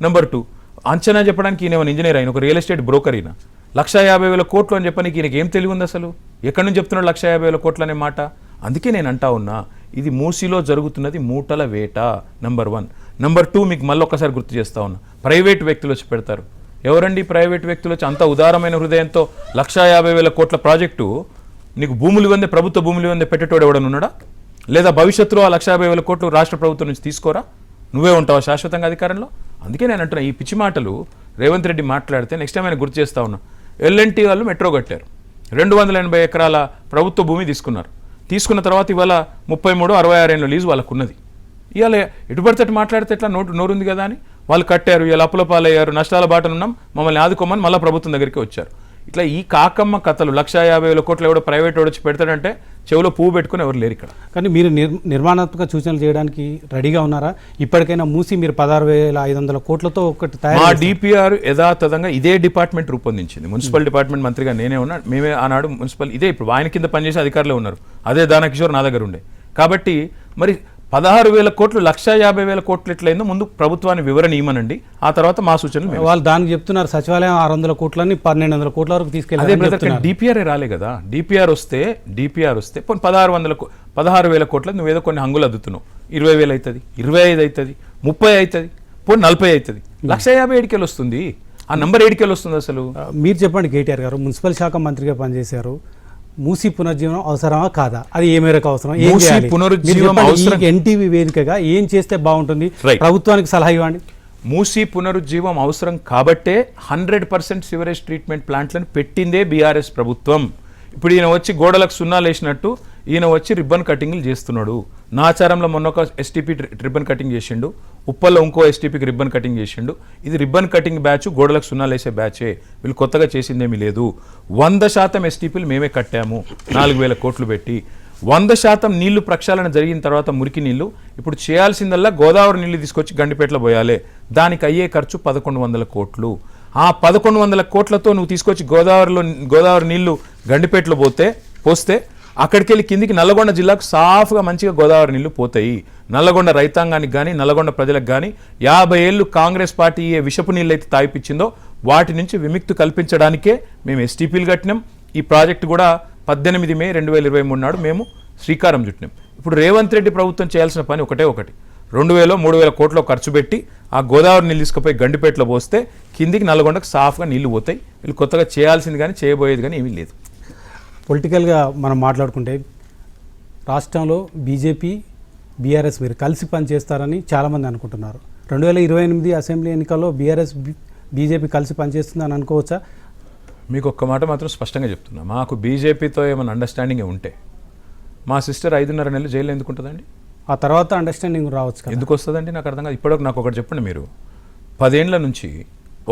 Number 2 అంచనా చెప్పడానికి ఈయన ఇంజనీర్ అయిన ఒక రియల్ ఎస్టేట్ బ్రోకర్ అయినా 1,50,000 కోట్లు అని చెప్పడానికి ఈయనకి ఏం తెలివి ఉంది అసలు? ఎక్కడి నుంచి చెప్తున్నాడు 1,50,000 కోట్లు అనే మాట? అందుకే నేను అంటా ఉన్నా, ఇది మూసీలో జరుగుతున్నది మూటల వేట. నెంబర్ 1. నెంబర్ 2 మీకు మళ్ళీ ఒక్కసారి గుర్తు చేస్తా ఉన్నా, ప్రైవేట్ వ్యక్తులు వచ్చి పెడతారు. ఎవరండి ప్రైవేట్ వ్యక్తులు వచ్చి అంత ఉదారమైన హృదయంతో 1,50,000 కోట్ల ప్రాజెక్టు నీకు భూములు ఇవ్వందే, ప్రభుత్వ భూములు ఇవ్వందే పెట్టేటోడు ఎవడని ఉన్నాడా? లేదా భవిష్యత్తులో ఆ 1,50,000 కోట్లు రాష్ట్ర ప్రభుత్వం నుంచి తీసుకోరా? నువ్వే ఉంటావా శాశ్వతంగా అధికారంలో? అందుకే నేను అంటున్నా, ఈ పిచ్చి మాటలు రేవంత్ రెడ్డి మాట్లాడితే నెక్స్ట్ టైం ఆయన గుర్తు చేస్తా ఉన్నా. ఎల్ఎన్టీ వాళ్ళు మెట్రో కట్టారు, 280 ఎకరాల ప్రభుత్వ భూమి తీసుకున్నారు. తీసుకున్న తర్వాత ఇవాళ 33-66 ఏళ్ళ లీజు వాళ్ళకు ఉన్నది. ఇవాళ ఎటు పడితే అటు మాట్లాడితే ఎట్లా? నోరుంది కదా అని వాళ్ళు కట్టారు, ఇలా అప్పుల పాలయ్యారు, నష్టాల బాటనున్నాం, మమ్మల్ని ఆదుకోమని మళ్ళీ ప్రభుత్వం దగ్గరికి వచ్చారు. ఇట్లా ఈ కాకమ్మ కథలు 1,50,000 కోట్లు ఎవడో ప్రైవేట్ వాడు వచ్చి పెడతాడంటే చెవులో పువ్వు పెట్టుకుని ఎవరు లేరు ఇక్కడ. కానీ మీరు నిర్మాణాత్మక సూచనలు చేయడానికి రెడీగా ఉన్నారా? ఇప్పటికైనా మూసి మీరు 16,500 కోట్లతో ఒకటి తయారు. మా డిపిఆర్ యథాతథంగా ఇదే డిపార్ట్మెంట్ రూపొందించింది. మున్సిపల్ డిపార్ట్మెంట్ మంత్రిగా నేనే ఉన్నా, మేమే ఆనాడు మున్సిపల్ ఇదే ఇప్పుడు ఆయన కింద పనిచేసే అధికారులే ఉన్నారు. అదే దానకిషోర్ నా దగ్గర ఉండే. కాబట్టి మరి 16,000 కోట్లు 1,50,000 కోట్లు ఎట్లయిందో ముందు ప్రభుత్వాన్ని వివరణ ఇవ్వనండి, ఆ తర్వాత మా సూచనలు. వాళ్ళు దానికి చెప్తున్నారు సచివాలయం 600 కోట్లని 1,200 కోట్ల వరకు తీసుకెళ్ళి. డిపిఆర్ రాలే కదా. డిపిఆర్ వస్తే 16,000 కోట్ల నువ్వేదో కొన్ని హంగులు అద్దుతున్నావు. 20,000 అవుతుంది, 25 అవుతుంది, 30 అవుతుంది, 40 అవుతుంది. 1,50,000 ఏడికెళ్ళి వస్తుంది? ఆ నంబర్ ఏడికెళ్ళి వస్తుంది అసలు? మీరు చెప్పండి కేటీఆర్ గారు, మున్సిపల్ శాఖ మంత్రిగా పనిచేశారు. మూసీ పునర్జీవనం అవసరమా కాదా? అది ఏ మేరకు అవసరం? ఎన్టీవీ వేదికగా ఏం చేస్తే బాగుంటుంది? ప్రభుత్వానికి సలహా ఇవ్వండి. మూసీ పునరుజ్జీవం అవసరం కాబట్టే 100% సివరేజ్ ట్రీట్మెంట్ ప్లాంట్లను పెట్టిందే బీఆర్ఎస్ ప్రభుత్వం. ఇప్పుడు ఈయన వచ్చి గోడలకు సున్నాలు వేసినట్టు ఈయన వచ్చి రిబ్బన్ కటింగ్లు చేస్తున్నాడు. నాచారంలో మొన్న ఒక ఎస్టీపీ రిబ్బన్ కటింగ్ చేసిండు, ఉప్పల్లో ఇంకో ఎస్టీపీకి రిబ్బన్ కటింగ్ చేసిండు. ఇది రిబ్బన్ కటింగ్ బ్యాచ్, గోడలకు సున్నాలు వేసే బ్యాచే. వీళ్ళు కొత్తగా చేసిందేమీ లేదు. 100% ఎస్టీపీలు మేమే కట్టాము 4,000 కోట్లు పెట్టి. 100% నీళ్లు ప్రక్షాళన జరిగిన తర్వాత మురికి నీళ్లు ఇప్పుడు చేయాల్సిందల్లా గోదావరి నీళ్లు తీసుకొచ్చి గండిపేటలో పోయాలి. దానికి అయ్యే ఖర్చు 1,100 కోట్లు. ఆ 1,100 కోట్లతో నువ్వు తీసుకొచ్చి గోదావరి నీళ్లు గండిపేటలో పోస్తే అక్కడికి వెళ్ళి కిందికి నల్లగొండ జిల్లాకు సాఫ్గా మంచిగా గోదావరి నీళ్లు పోతాయి. నల్లగొండ రైతాంగానికి కానీ నల్లగొండ ప్రజలకు కానీ 50 ఏళ్ళు కాంగ్రెస్ పార్టీ ఏ విషపు నీళ్ళు అయితే తాగిపించిందో వాటి నుంచి విముక్తి కల్పించడానికే మేము ఎస్టీపీలు కట్టినాం. ఈ ప్రాజెక్టు కూడా 18 మే 2023 నాడు మేము శ్రీకారం చుట్టినాం. ఇప్పుడు రేవంత్ రెడ్డి ప్రభుత్వం చేయాల్సిన పని ఒకటి 2,000-3,000 కోట్లు ఖర్చు పెట్టి ఆ గోదావరి నీళ్ళు తీసుకుపోయి గండిపేటలో పోస్తే కిందికి నల్లగొండకు సాఫ్గా నీళ్లు పోతాయి. వీళ్ళు కొత్తగా చేయాల్సింది కానీ చేయబోయేది కానీ ఏమీ లేదు. పొలిటికల్గా మనం మాట్లాడుకుంటే రాష్ట్రంలో బీజేపీ బీఆర్ఎస్ మీరు కలిసి పనిచేస్తారని చాలామంది అనుకుంటున్నారు. 2028 అసెంబ్లీ ఎన్నికల్లో బీజేపీ కలిసి పనిచేస్తుందని అనుకోవచ్చా? మీకు ఒక్క మాట మాత్రం స్పష్టంగా చెప్తున్నా, మాకు బీజేపీతో ఏమైనా అండర్స్టాండింగ్ ఉంటే మా సిస్టర్ 5.5 నెలలు జైల్లో ఎందుకు ఉంటుందండి? ఆ తర్వాత అండర్స్టాండింగ్ రావచ్చు. ఎందుకు వస్తుందండి? నాకు అర్థం కాదు. ఇప్పటివరకు నాకు ఒకటి చెప్పండి, మీరు 10 ఏళ్ల నుంచి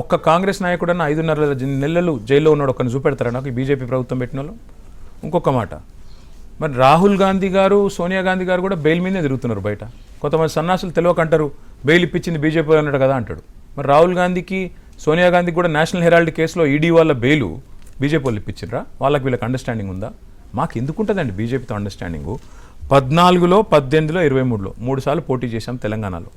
ఒక్క కాంగ్రెస్ నాయకుడన్నా 5.5 నెలలు జైల్లో ఉన్నాడు ఒకరిని చూపెడతారా నాకు? ఈ బీజేపీ ప్రభుత్వం పెట్టిన వాళ్ళు. ఇంకొక మాట, మరి రాహుల్ గాంధీ గారు సోనియా గాంధీ గారు కూడా బెయిల్ మీదే తిరుగుతున్నారు బయట. కొంతమంది సన్నాసులు తెలియకంటారు బెయిల్ ఇప్పించింది బీజేపీ అన్నాడు కదా అంటాడు. మరి రాహుల్ గాంధీకి సోనియా గాంధీకి కూడా నేషనల్ హెరాల్డ్ కేసులో ఈడీ వాళ్ళ బెయిలు బీజేపీ వాళ్ళు ఇప్పించారా? వాళ్ళకి వీళ్ళకి అండర్స్టాండింగ్ ఉందా? మాకు ఎందుకు ఉంటుందండి బీజేపీతో అండర్స్టాండింగు? 14లో 18లో 23లో 3 సార్లు పోటీ చేశాం తెలంగాణలో.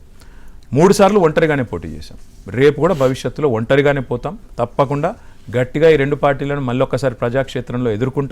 3 సార్లు ఒంటరిగానే పోటీ చేశాం. రేపు కూడా భవిష్యత్తులో ఒంటరిగానే పోతాం. తప్పకుండా గట్టిగా ఈ 2 పార్టీలను మళ్ళీ ఒక్కసారి ప్రజాక్షేత్రంలో ఎదుర్కొంటాం.